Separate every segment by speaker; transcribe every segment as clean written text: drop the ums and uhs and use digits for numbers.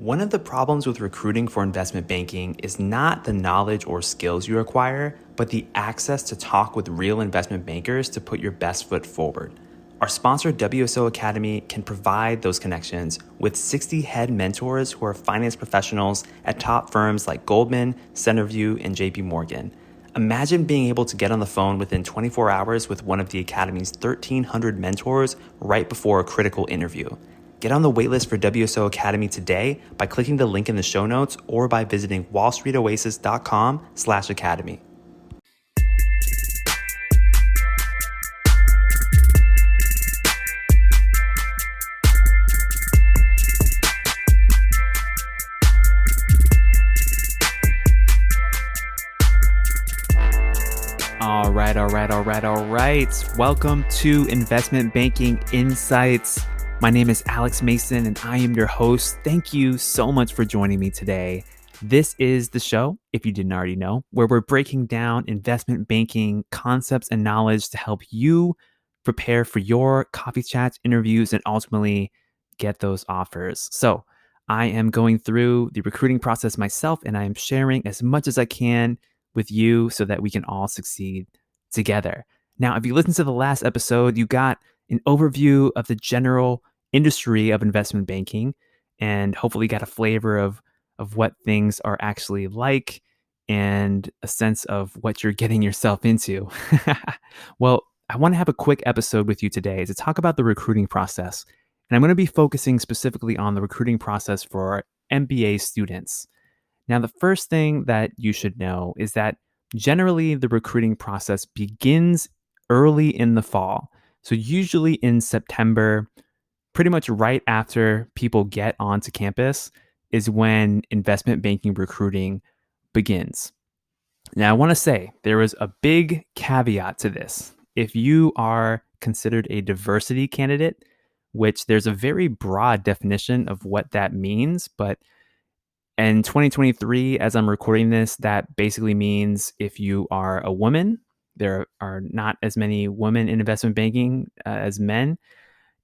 Speaker 1: One of the problems with recruiting for investment banking is not the knowledge or skills you acquire, but the access to talk with real investment bankers to put your best foot forward. Our sponsor, WSO Academy, can provide those connections with 60 head mentors who are finance professionals at top firms like Goldman, Centerview, and JP Morgan. Imagine being able to get on the phone within 24 hours with one of the Academy's 1,300 mentors right before a critical interview. Get on the waitlist for WSO Academy today by clicking the link in the show notes or by visiting wallstreetoasis.com/academy. All right. Welcome to Investment Banking Insights. My name is Alex Mason and I am your host. Thank you so much for joining me today. This is the show, if you didn't already know, where we're breaking down investment banking concepts and knowledge to help you prepare for your coffee chats, interviews, and ultimately get those offers. So I am going through the recruiting process myself and I am sharing as much as I can with you so that we can all succeed together. Now, if you listen to the last episode, you got an overview of the general industry of investment banking and hopefully got a flavor of what things are actually like and a sense of what you're getting yourself into. Well, I want to have a quick episode with you today to talk about the recruiting process. And I'm going to be focusing specifically on the recruiting process for MBA students. Now, the first thing that you should know is that generally the recruiting process begins early in the fall. So usually in September, pretty much right after people get onto campus is when investment banking recruiting begins. Now, I want to say there is a big caveat to this. If you are considered a diversity candidate, which there's a very broad definition of what that means, but in 2023, as I'm recording this, that basically means if you are a woman, there are not as many women in investment banking as men.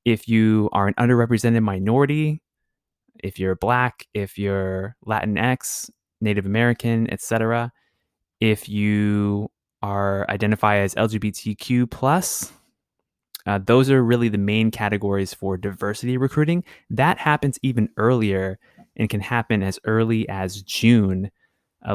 Speaker 1: If you are an underrepresented minority, if you're Black, if you're Latinx, Native American, etc., if you are identify as LGBTQ plus, those are really the main categories for diversity recruiting. That happens even earlier and can happen as early as June,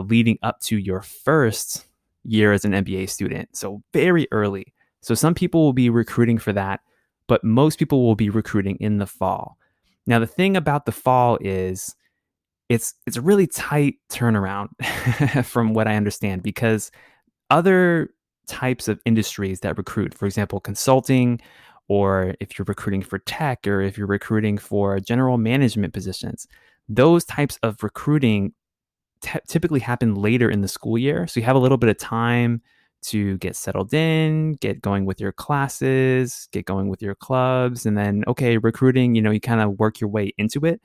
Speaker 1: leading up to your first year as an MBA student. So very early. So some people will be recruiting for that, but most people will be recruiting in the fall. Now, the thing about the fall is it's a really tight turnaround from what I understand, because other types of industries that recruit, for example, consulting, or if you're recruiting for tech, or if you're recruiting for general management positions, those types of recruiting typically happen later in the school year. So you have a little bit of time to get settled in, get going with your classes, get going with your clubs, and then, okay, recruiting, you kind of work your way into it.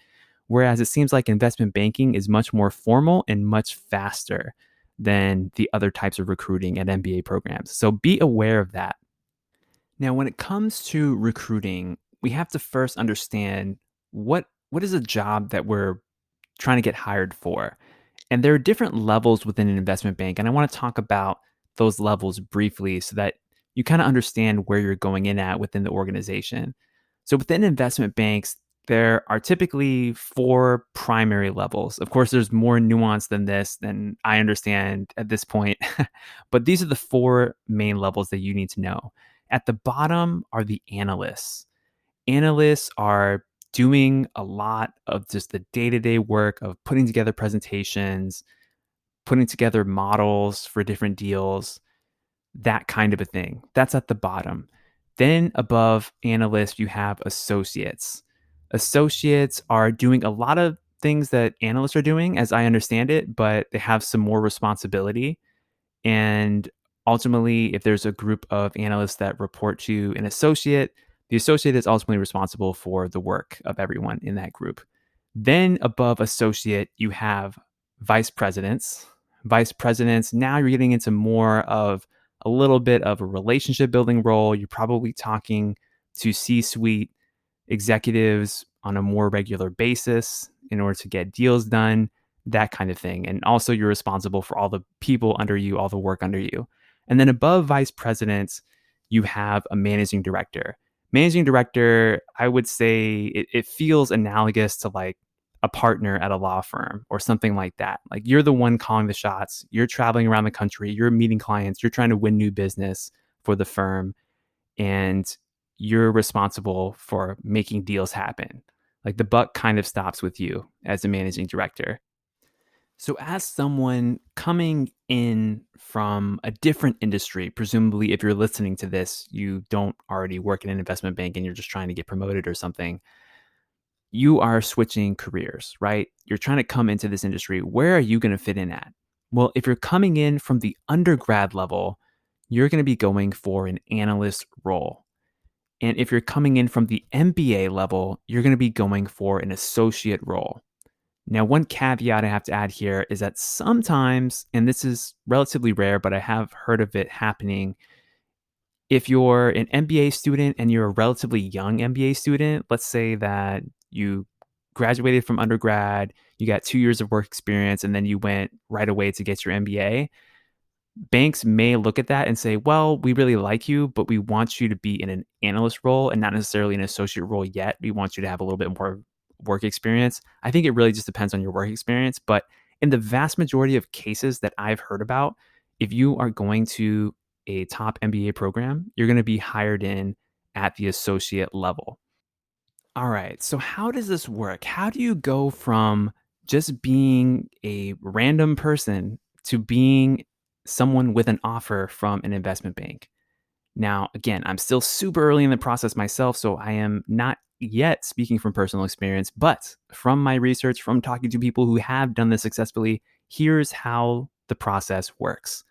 Speaker 1: Whereas it seems like investment banking is much more formal and much faster than the other types of recruiting at MBA programs. So be aware of that. Now, when it comes to recruiting, we have to first understand what is a job that we're trying to get hired for. And there are different levels within an investment bank. And I want to talk about those levels briefly so that you kind of understand where you're going in at within the organization. So within investment banks, there are typically 4 primary levels. Of course, there's more nuance than this than I understand at this point, but these are the 4 main levels that you need to know. At the bottom are the analysts. Analysts are doing a lot of just the day-to-day work of putting together presentations, putting together models for different deals, that kind of a thing. That's at the bottom. Then above analysts, you have associates. Associates are doing a lot of things that analysts are doing, as I understand it, but they have some more responsibility. And ultimately, if there's a group of analysts that report to an associate, the associate is ultimately responsible for the work of everyone in that group. Then above associate, you have vice presidents. Vice presidents, now you're getting into more of a little bit of a relationship building role. You're probably talking to C-suite executives on a more regular basis. in order to get deals done, that kind of thing. And also you're responsible for all the people under you, all the work under you. And then above vice presidents, you have a managing director. Managing director, I would say it feels analogous to like a partner at a law firm or something like that. Like you're the one calling the shots. You're traveling around the country. You're meeting clients. You're trying to win new business for the firm. And you're responsible for making deals happen. Like the buck kind of stops with you as a managing director. So, as someone coming in from a different industry, presumably if you're listening to this, you don't already work in an investment bank and you're just trying to get promoted or something, you are switching careers, right? You're trying to come into this industry. Where are you going to fit in at? Well, if you're coming in from the undergrad level, you're going to be going for an analyst role. And if you're coming in from the MBA level, you're going to be going for an associate role. Now, one caveat I have to add here is that sometimes, and this is relatively rare, but I have heard of it happening, if you're an MBA student and you're a relatively young MBA student, let's say that you graduated from undergrad, you got 2 years of work experience, and then you went right away to get your MBA, banks may look at that and say, well, we really like you, but we want you to be in an analyst role and not necessarily an associate role yet. We want you to have a little bit more work experience. I think it really just depends on your work experience. But in the vast majority of cases that I've heard about, if you are going to a top MBA program, you're going to be hired in at the associate level. All right. So, how does this work? How do you go from just being a random person to being someone with an offer from an investment bank? Now, again, I'm still super early in the process myself, so I am not yet speaking from personal experience, but from my research, from talking to people who have done this successfully, here's how the process works.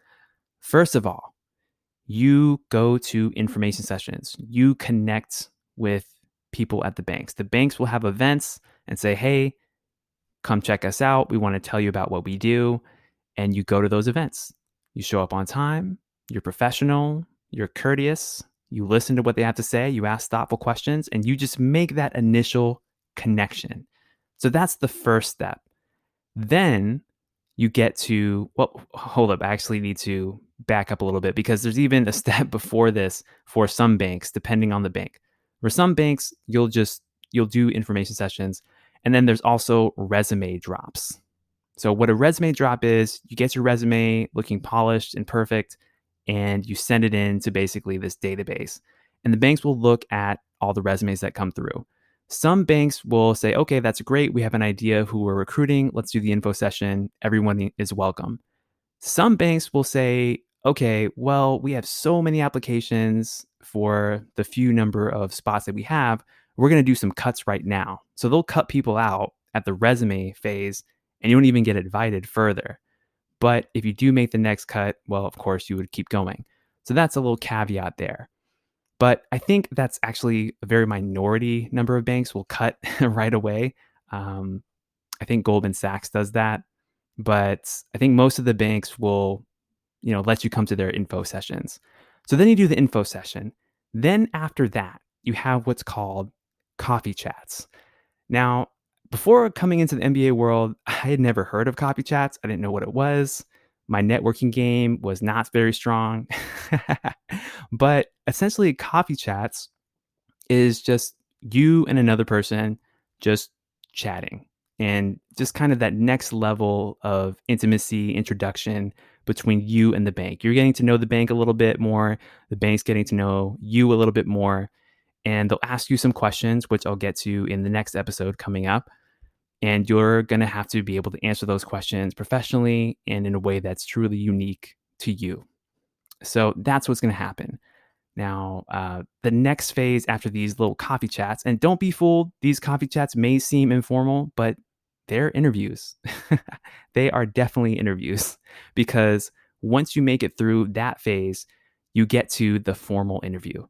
Speaker 1: First of all, you go to information sessions, you connect with people at the banks. The banks will have events and say, hey, come check us out. We want to tell you about what we do. And you go to those events. You show up on time, you're professional, you're courteous, you listen to what they have to say, you ask thoughtful questions, and you just make that initial connection. So that's the first step. Then you get to, well, hold up, I actually need to back up a little bit because there's even a step before this for some banks, depending on the bank. For some banks, you'll do information sessions, and then there's also resume drops. So what a resume drop is, you get your resume looking polished and perfect, and you send it in to basically this database. And the banks will look at all the resumes that come through. Some banks will say, okay, that's great. We have an idea of who we're recruiting. Let's do the info session. Everyone is welcome. Some banks will say, okay, well, we have so many applications for the few number of spots that we have. We're going to do some cuts right now. So they'll cut people out at the resume phase and you don't even get invited further. But if you do make the next cut, well, of course, you would keep going. So that's a little caveat there. But I think that's actually a very minority number of banks will cut right away. I think Goldman Sachs does that. But I think most of the banks will, let you come to their info sessions. So then you do the info session. Then after that, you have what's called coffee chats. Now, before coming into the MBA world, I had never heard of coffee chats. I didn't know what it was. My networking game was not very strong. But essentially, coffee chats is just you and another person just chatting and just kind of that next level of intimacy, introduction between you and the bank. You're getting to know the bank a little bit more. The bank's getting to know you a little bit more. And they'll ask you some questions, which I'll get to in the next episode coming up. And you're going to have to be able to answer those questions professionally and in a way that's truly unique to you. So that's what's going to happen. Now, the next phase after these little coffee chats, and don't be fooled, these coffee chats may seem informal, but they're interviews. They are definitely interviews because once you make it through that phase, you get to the formal interview.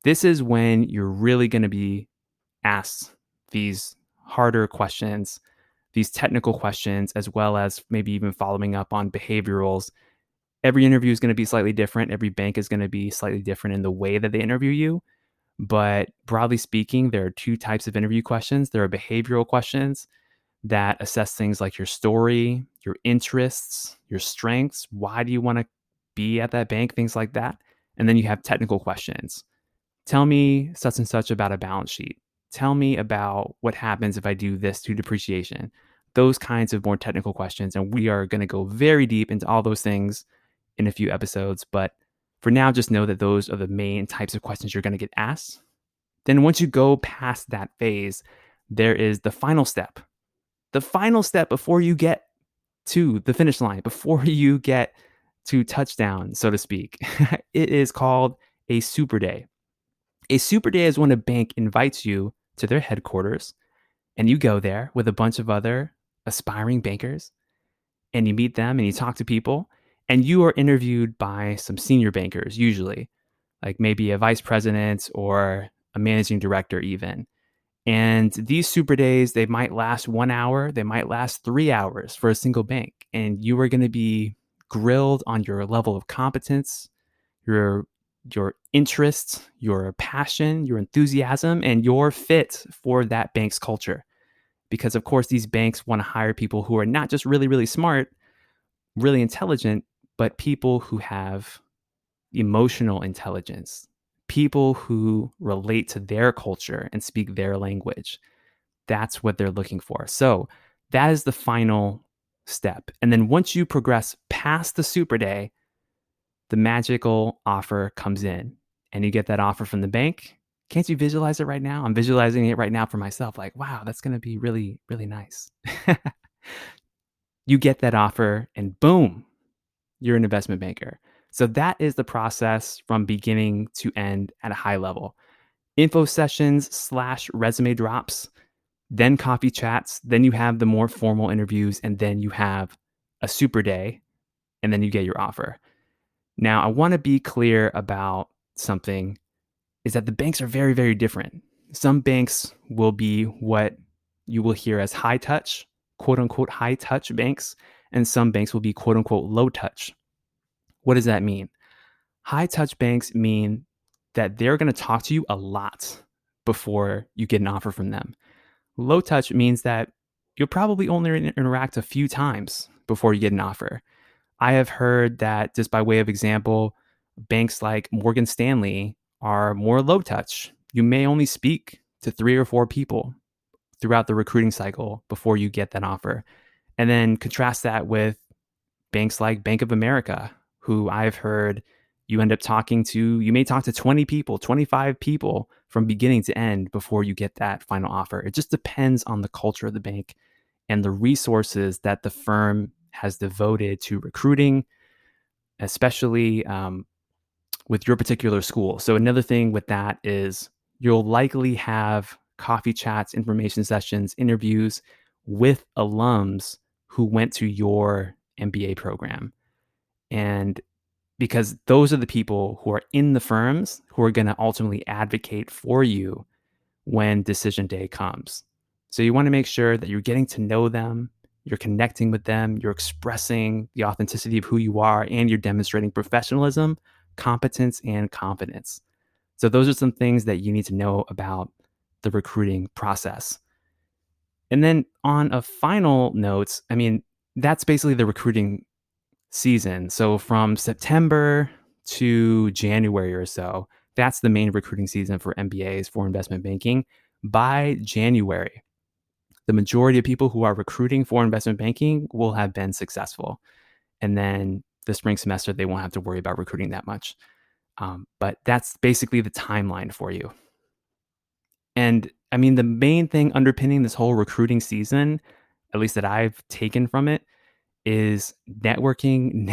Speaker 1: This is when you're really going to be asked these harder questions, these technical questions, as well as maybe even following up on behaviorals. Every interview is going to be slightly different. Every bank is going to be slightly different in the way that they interview you. But broadly speaking, there are two types of interview questions. There are behavioral questions that assess things like your story, your interests, your strengths. Why do you want to be at that bank? Things like that. And then you have technical questions. Tell me such and such about a balance sheet. Tell me about what happens if I do this to depreciation. Those kinds of more technical questions. And we are going to go very deep into all those things in a few episodes. But for now, just know that those are the main types of questions you're going to get asked. Then once you go past that phase, there is the final step. The final step before you get to the finish line, before you get to touchdown, so to speak. It is called a super day. A super day is when a bank invites you to their headquarters and you go there with a bunch of other aspiring bankers and you meet them and you talk to people and you are interviewed by some senior bankers, usually, like maybe a vice president or a managing director, even. And these super days, they might last 1 hour, they might last 3 hours for a single bank. And you are going to be grilled on your level of competence, your interests, your passion, your enthusiasm, and your fit for that bank's culture. Because of course, these banks want to hire people who are not just really, really smart, really intelligent, but people who have emotional intelligence, people who relate to their culture and speak their language. That's what they're looking for. So that is the final step. And then once you progress past the super day, the magical offer comes in and you get that offer from the bank. Can't you visualize it right now? I'm visualizing it right now for myself. Like, wow, that's going to be really, really nice. You get that offer and boom, you're an investment banker. So that is the process from beginning to end at a high level. Info sessions / resume drops, then coffee chats, then you have the more formal interviews, and then you have a super day, and then you get your offer. Now, I want to be clear about something, is that the banks are very, very different. Some banks will be what you will hear as high touch, quote unquote, high touch banks, and some banks will be quote unquote low touch. What does that mean? High touch banks mean that they're going to talk to you a lot before you get an offer from them. Low touch means that you'll probably only interact a few times before you get an offer. I have heard that, just by way of example, banks like Morgan Stanley are more low touch. You may only speak to 3 or 4 people throughout the recruiting cycle before you get that offer. And then contrast that with banks like Bank of America, who I've heard you may talk to 20 people, 25 people from beginning to end before you get that final offer. It just depends on the culture of the bank and the resources that the firm has devoted to recruiting, especially with your particular school. So another thing with that is you'll likely have coffee chats, information sessions, interviews with alums who went to your MBA program. And because those are the people who are in the firms who are going to ultimately advocate for you when decision day comes. So you want to make sure that you're getting to know them, you're connecting with them, you're expressing the authenticity of who you are, and you're demonstrating professionalism, competence, and confidence. So those are some things that you need to know about the recruiting process. And then on a final note, that's basically the recruiting season. So from September to January or so, that's the main recruiting season for MBAs, for investment banking. By January, the majority of people who are recruiting for investment banking will have been successful. And then the spring semester, they won't have to worry about recruiting that much. But that's basically the timeline for you. And the main thing underpinning this whole recruiting season, at least that I've taken from it, is networking.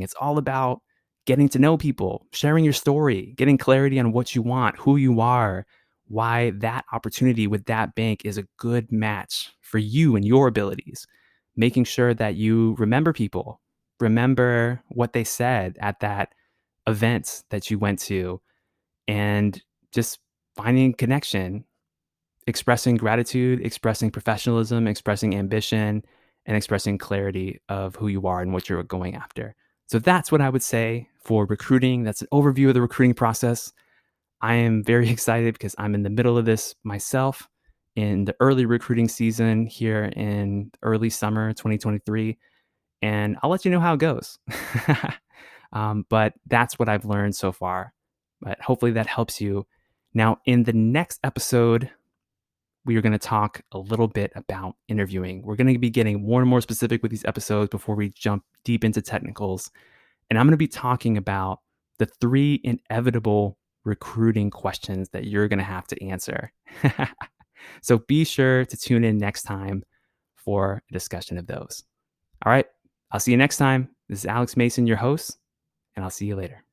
Speaker 1: It's all about getting to know people, sharing your story, getting clarity on what you want, who you are, why that opportunity with that bank is a good match for you and your abilities, making sure that you remember people, remember what they said at that event that you went to, and just finding connection, expressing gratitude, expressing professionalism, expressing ambition, and expressing clarity of who you are and what you're going after. So that's what I would say for recruiting. That's an overview of the recruiting process. I am very excited because I'm in the middle of this myself. in the early recruiting season here in early summer 2023, and I'll let you know how it goes. But that's what I've learned so far. But hopefully that helps you. Now, in the next episode, we are going to talk a little bit about interviewing. We're going to be getting more and more specific with these episodes before we jump deep into technicals. And I'm going to be talking about the 3 inevitable recruiting questions that you're going to have to answer. So be sure to tune in next time for a discussion of those. All right. I'll see you next time. This is Alex Mason, your host, and I'll see you later.